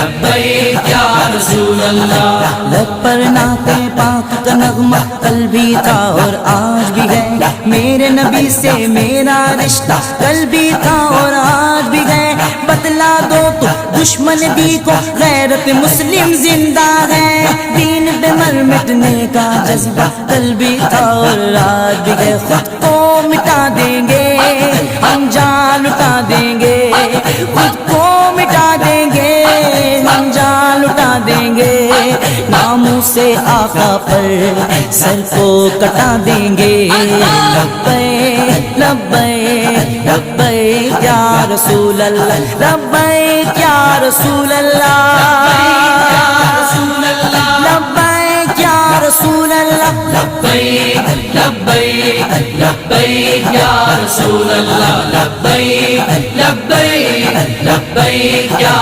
لبیک یا رسول اللہ۔ لب پر نعت پاک کا نغمہ کل بھی تھا اور آج بھی ہے، میرے نبی سے میرا رشتہ کل بھی تھا اور آج بھی ہے، بتلا دو تو دشمن دی کو غیرت مسلم زندہ ہے، دین پہ مر مٹنے کا جذبہ کل بھی تھا اور آج بھی ہے، خود کو مٹا دیں گے ہم جان لٹا دیں گے، خود کو مٹا دیں گے ہم جان لٹا دیں گے، ناموں سے آقا پر سر کو کٹا دیں گے، لبیک لبیک لبیک یا رسول اللہ، لبیک یا رسول اللہ، لبیک یا رسول اللہ، لبیک لبیک لبیک یا رسول اللہ، لبیک لبیک لبیک یا